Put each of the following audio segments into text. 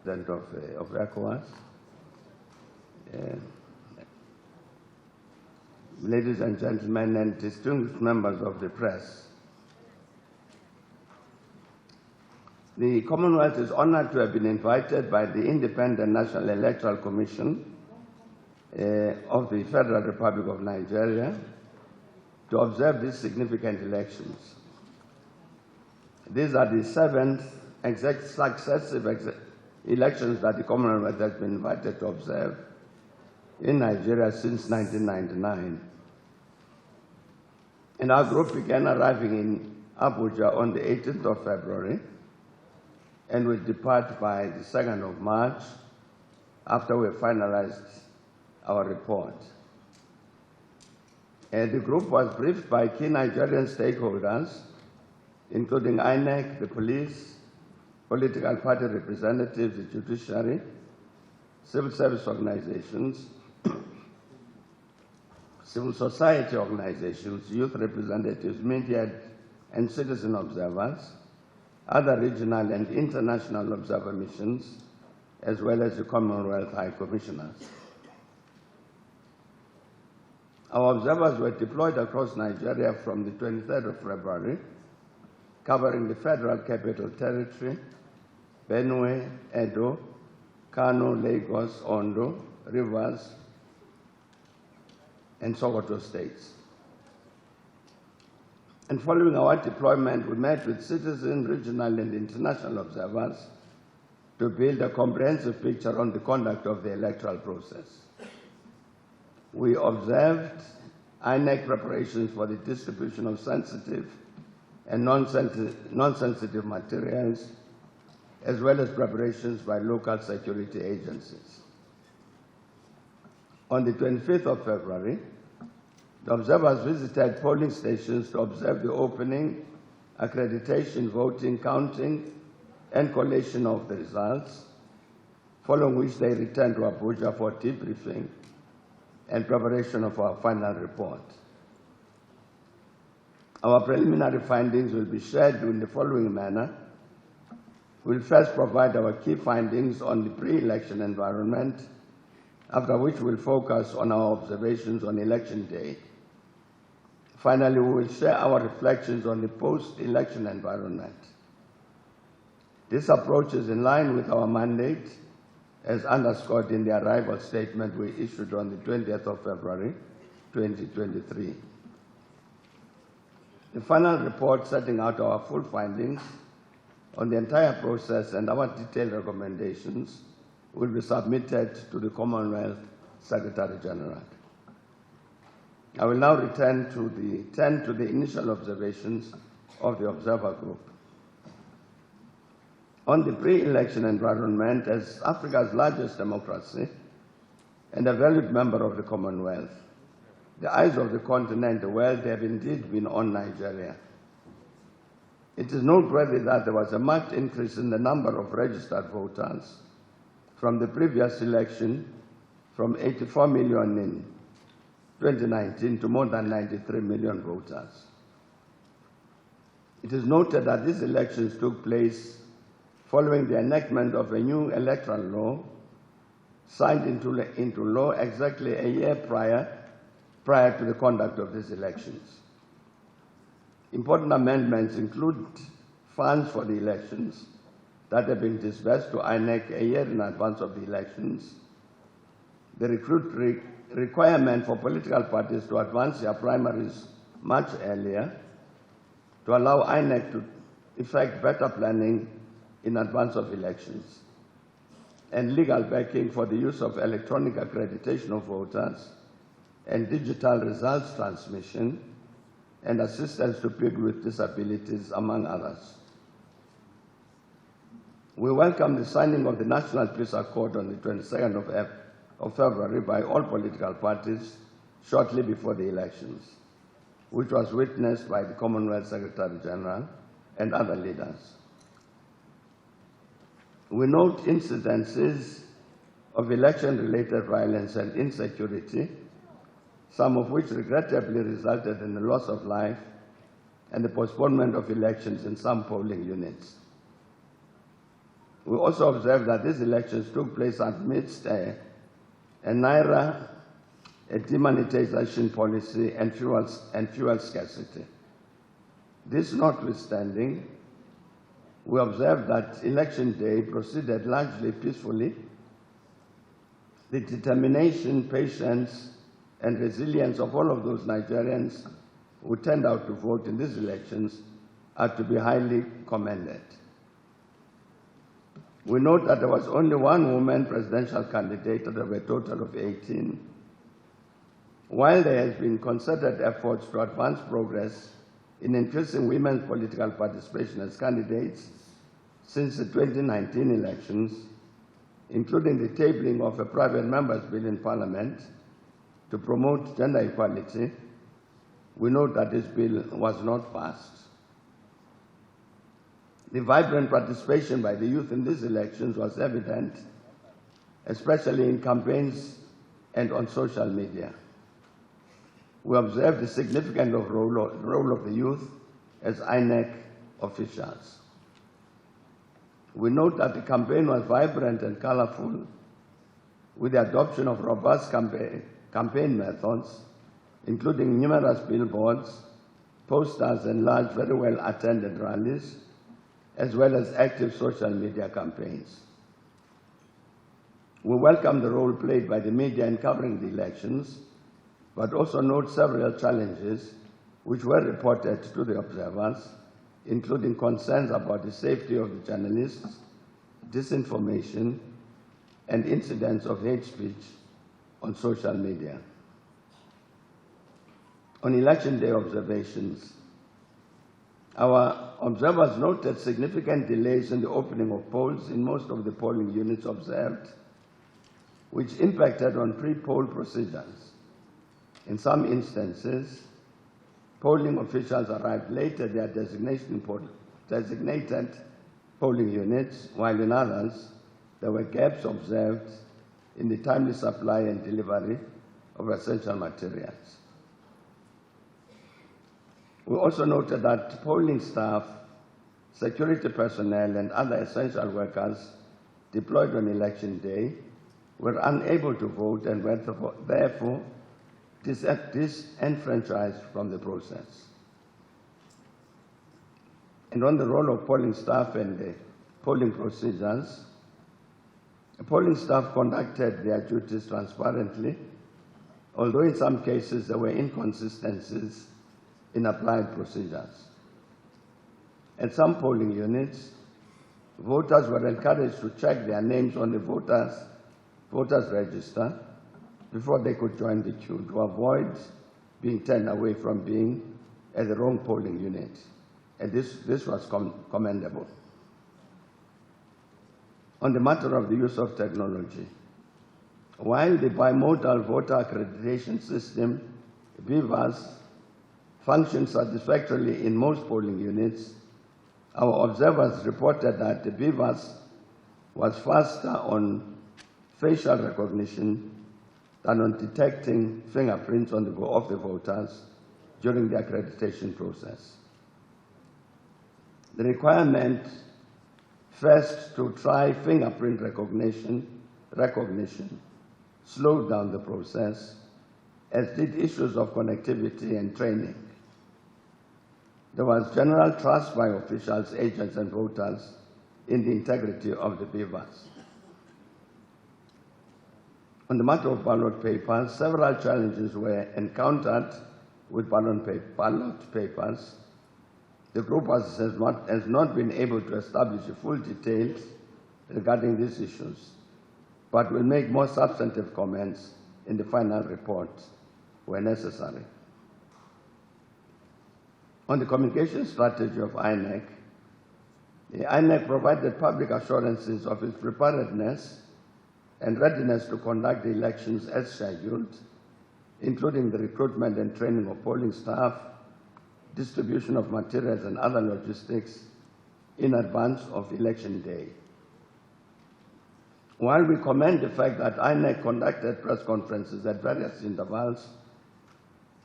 of ECOWAS, ladies and gentlemen, and distinguished members of the press. The Commonwealth is honored to have been invited by the Independent National Electoral Commission of the Federal Republic of Nigeria to observe these significant elections. These are the seventh successive elections that the Commonwealth has been invited to observe in Nigeria since 1999. And our group began arriving in Abuja on the 18th of February and will depart by the 2nd of March after we have finalized our report. The group was briefed by key Nigerian stakeholders, including INEC, the police, political party representatives, the judiciary, civil service organizations, civil society organizations, youth representatives, media and citizen observers, other regional and international observer missions, as well as the Commonwealth High Commissioners. Our observers were deployed across Nigeria from the 23rd of February, covering the Federal Capital Territory, Benue, Edo, Kano, Lagos, Ondo, Rivers, and Sokoto states. And following our deployment, we met with citizen, regional, and international observers to build a comprehensive picture on the conduct of the electoral process. We observed INEC preparations for the distribution of sensitive and non-sensitive materials, as well as preparations by local security agencies. On the 25th of February, the observers visited polling stations to observe the opening, accreditation, voting, counting, and collation of the results, following which they returned to Abuja for debriefing and preparation of our final report. Our preliminary findings will be shared in the following manner. We'll first provide our key findings on the pre-election environment, after which we'll focus on our observations on election day. Finally, we will share our reflections on the post-election environment. This approach is in line with our mandate, as underscored in the arrival statement we issued on the 20th of February, 2023. The final report setting out our full findings on the entire process and our detailed recommendations will be submitted to the Commonwealth Secretary General. I will now tend to the initial observations of the observer group. On the pre-election environment, as Africa's largest democracy and a valued member of the Commonwealth, the eyes of the continent, the world, have indeed been on Nigeria. It is noteworthy that there was a marked increase in the number of registered voters from the previous election, from 84 million in 2019 to more than 93 million voters. It is noted that these elections took place following the enactment of a new electoral law signed into law exactly a year prior to the conduct of these elections. Important amendments include funds for the elections that have been disbursed to INEC a year in advance of the elections, the requirement for political parties to advance their primaries much earlier, to allow INEC to effect better planning in advance of elections, and legal backing for the use of electronic accreditation of voters and digital results transmission and assistance to people with disabilities, among others. We welcome the signing of the National Peace Accord on the 22nd of February by all political parties shortly before the elections, which was witnessed by the Commonwealth Secretary General and other leaders. We note incidences of election-related violence and insecurity, some of which regrettably resulted in the loss of life and the postponement of elections in some polling units. We also observed that these elections took place amidst a naira, a demonetization policy, and fuel scarcity. This notwithstanding, we observed that election day proceeded largely peacefully. The determination, patience, and resilience of all of those Nigerians who turned out to vote in these elections are to be highly commended. We note that there was only one woman presidential candidate out of a total of 18. While there has been concerted efforts to advance progress in increasing women's political participation as candidates since the 2019 elections, including the tabling of a private member's bill in Parliament to promote gender equality, we note that this bill was not passed. The vibrant participation by the youth in these elections was evident, especially in campaigns and on social media. We observed the significant role of the youth as INEC officials. We note that the campaign was vibrant and colorful, with the adoption of robust campaign methods, including numerous billboards, posters, and large, very well-attended rallies, as well as active social media campaigns. We welcome the role played by the media in covering the elections, but also note several challenges which were reported to the observers, including concerns about the safety of the journalists, disinformation, and incidents of hate speech on social media. On election day observations, our observers noted significant delays in the opening of polls in most of the polling units observed, which impacted on pre-poll procedures. In some instances, polling officials arrived late at their designated polling units, while in others, there were gaps observed in the timely supply and delivery of essential materials. We also noted that polling staff, security personnel, and other essential workers deployed on election day were unable to vote and were therefore disenfranchised from the process. And on the role of polling staff and the polling procedures, the polling staff conducted their duties transparently, although in some cases there were inconsistencies in applied procedures. At some polling units, voters were encouraged to check their names on the voters register before they could join the queue to avoid being turned away from being at the wrong polling unit. And this was commendable. On the matter of the use of technology, while the bimodal voter accreditation system, BVAS, functioned satisfactorily in most polling units, our observers reported that the BVAS was faster on facial recognition than on detecting fingerprints of the voters during the accreditation process. The requirement first to try fingerprint recognition slowed down the process, as did issues of connectivity and training. There was general trust by officials, agents, and voters in the integrity of the BVAS. On the matter of ballot papers, several challenges were encountered with ballot papers. The group has not been able to establish the full details regarding these issues, but will make more substantive comments in the final report where necessary. On the communication strategy of INEC, the INEC provided public assurances of its preparedness and readiness to conduct the elections as scheduled, including the recruitment and training of polling staff, distribution of materials and other logistics in advance of election day. While we commend the fact that INEC conducted press conferences at various intervals,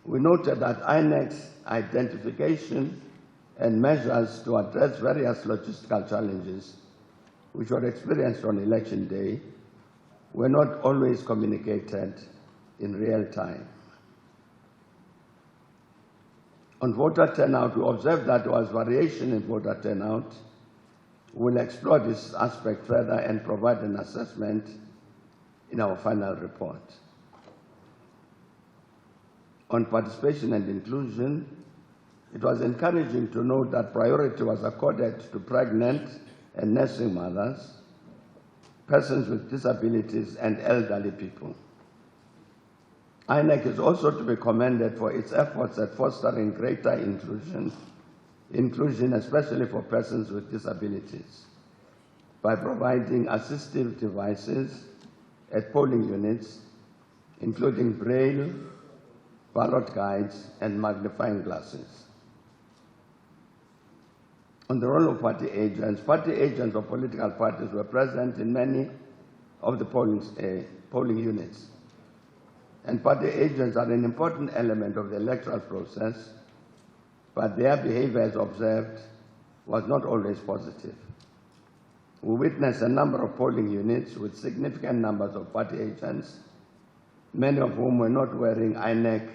we noted that INEC's identification and measures to address various logistical challenges which were experienced on election day were not always communicated in real time. On voter turnout, we observed that there was variation in voter turnout. We'll explore this aspect further and provide an assessment in our final report. On participation and inclusion, it was encouraging to note that priority was accorded to pregnant and nursing mothers, persons with disabilities, and elderly people. INEC is also to be commended for its efforts at fostering greater inclusion especially for persons with disabilities, by providing assistive devices at polling units, including braille, ballot guides, and magnifying glasses. On the role of party agents of political parties were present in many of the polling units. And party agents are an important element of the electoral process, but their behavior as observed was not always positive. We witnessed a number of polling units with significant numbers of party agents, many of whom were not wearing INEC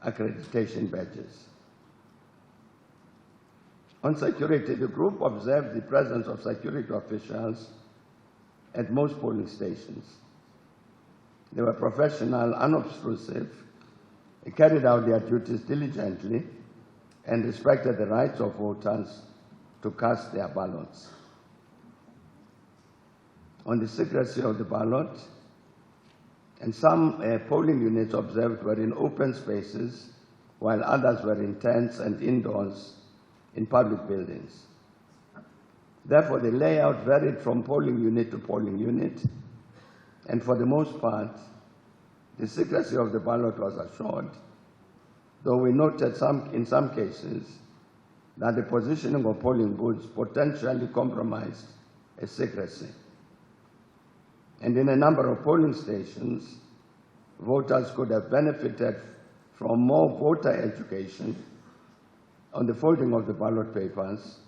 accreditation badges. On security, the group observed the presence of security officials at most polling stations. They were professional, unobtrusive, carried out their duties diligently, and respected the rights of voters to cast their ballots. On the secrecy of the ballot, and some polling units observed were in open spaces, while others were in tents and indoors in public buildings. Therefore, the layout varied from polling unit to polling unit, and for the most part, the secrecy of the ballot was assured, though we noted in some cases that the positioning of polling booths potentially compromised secrecy. And in a number of polling stations, voters could have benefited from more voter education on the folding of the ballot papers,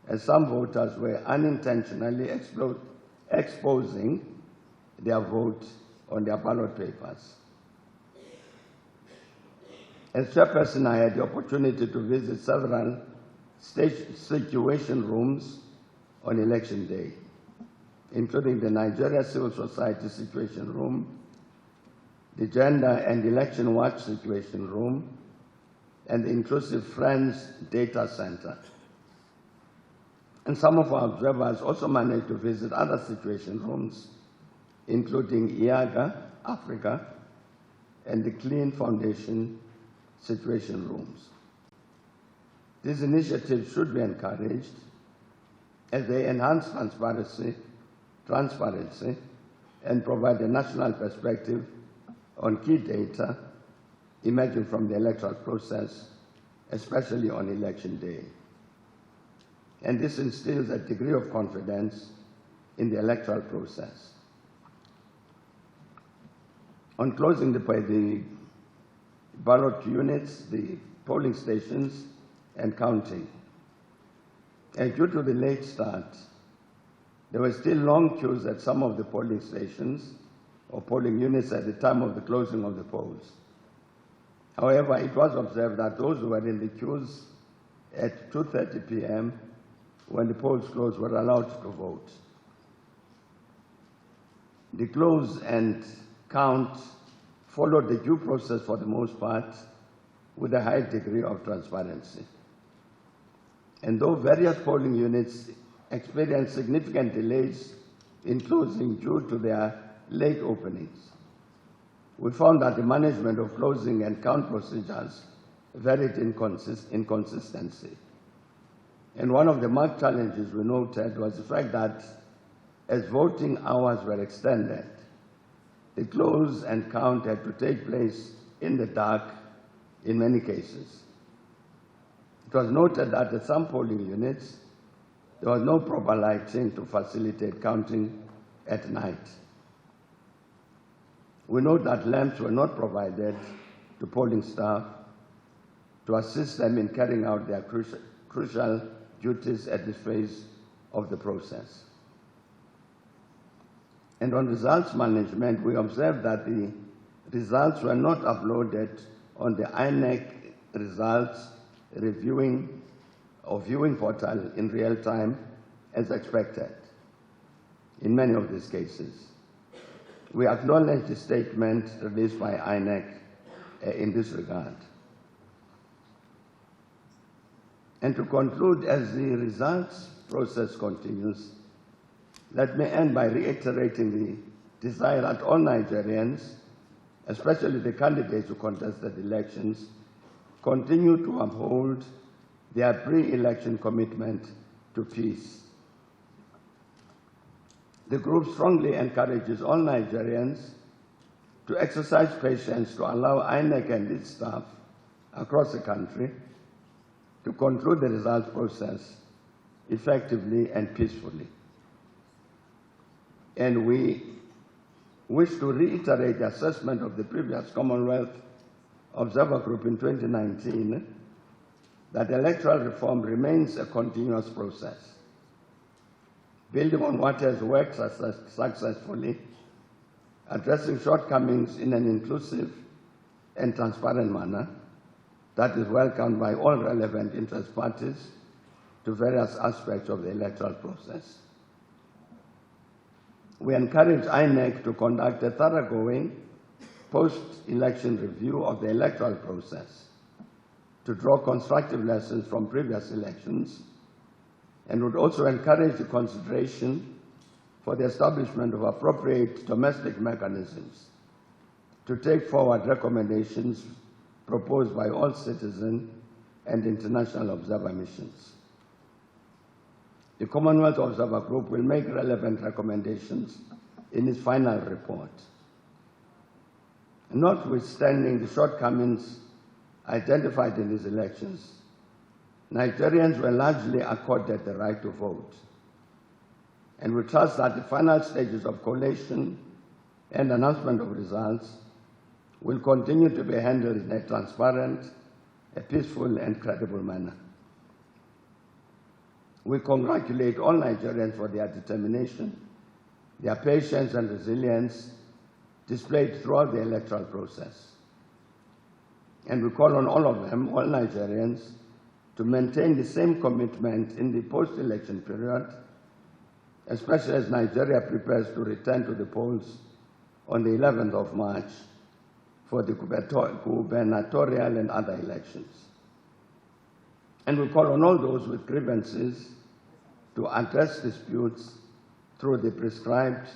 as some voters were unintentionally exposing their vote on their ballot papers. As chairperson, I had the opportunity to visit several situation rooms on election day, including the Nigeria Civil Society Situation Room, the Gender and Election Watch Situation Room, and the Inclusive Friends Data Center. And some of our observers also managed to visit other situation rooms, including IAGA, Africa, and the Clean Foundation situation rooms. These initiatives should be encouraged as they enhance transparency, and provide a national perspective on key data emerging from the electoral process, especially on election day. And this instills a degree of confidence in the electoral process. On closing the ballot units, the polling stations, and counting, and due to the late start, there were still long queues at some of the polling stations or polling units at the time of the closing of the polls. However, it was observed that those who were in the queues at 2:30 p.m. when the polls closed were allowed to vote. The close and count followed the due process for the most part, with a high degree of transparency. And though various polling units experienced significant delays in closing due to their late openings, we found that the management of closing and count procedures varied in consistency. And one of the marked challenges we noted was the fact that as voting hours were extended, the close and count had to take place in the dark in many cases. It was noted that at some polling units, there was no proper lighting to facilitate counting at night. We note that lamps were not provided to polling staff to assist them in carrying out their crucial duties at this phase of the process. And on results management, we observed that the results were not uploaded on the INEC results reviewing or viewing portal in real time as expected in many of these cases. We acknowledge the statement released by INEC in this regard. And to conclude, as the results process continues, let me end by reiterating the desire that all Nigerians, especially the candidates who contested elections, continue to uphold their pre-election commitment to peace. The group strongly encourages all Nigerians to exercise patience to allow INEC and its staff across the country to conclude the results process effectively and peacefully. And we wish to reiterate the assessment of the previous Commonwealth Observer Group in 2019 that electoral reform remains a continuous process, building on what has worked successfully, addressing shortcomings in an inclusive and transparent manner that is welcomed by all relevant interest parties to various aspects of the electoral process. We encourage INEC to conduct a thoroughgoing post-election review of the electoral process to draw constructive lessons from previous elections, and would also encourage the consideration for the establishment of appropriate domestic mechanisms to take forward recommendations proposed by all citizen and international observer missions. The Commonwealth Observer Group will make relevant recommendations in its final report. Notwithstanding the shortcomings identified in these elections, Nigerians were largely accorded the right to vote, and we trust that the final stages of collation and announcement of results will continue to be handled in a transparent, a peaceful, and credible manner. We congratulate all Nigerians for their determination, their patience and resilience displayed throughout the electoral process. And we call on all of them, all Nigerians, to maintain the same commitment in the post-election period, especially as Nigeria prepares to return to the polls on the 11th of March for the gubernatorial and other elections. And we call on all those with grievances to address disputes through the prescribed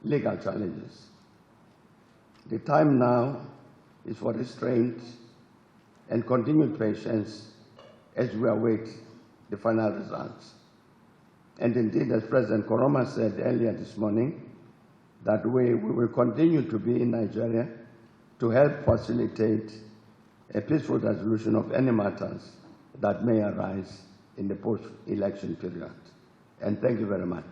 legal challenges. The time now is for restraint and continued patience as we await the final results. And indeed, as President Koroma said earlier this morning, that we will continue to be in Nigeria to help facilitate a peaceful resolution of any matters that may arise in the post-election period. And thank you very much.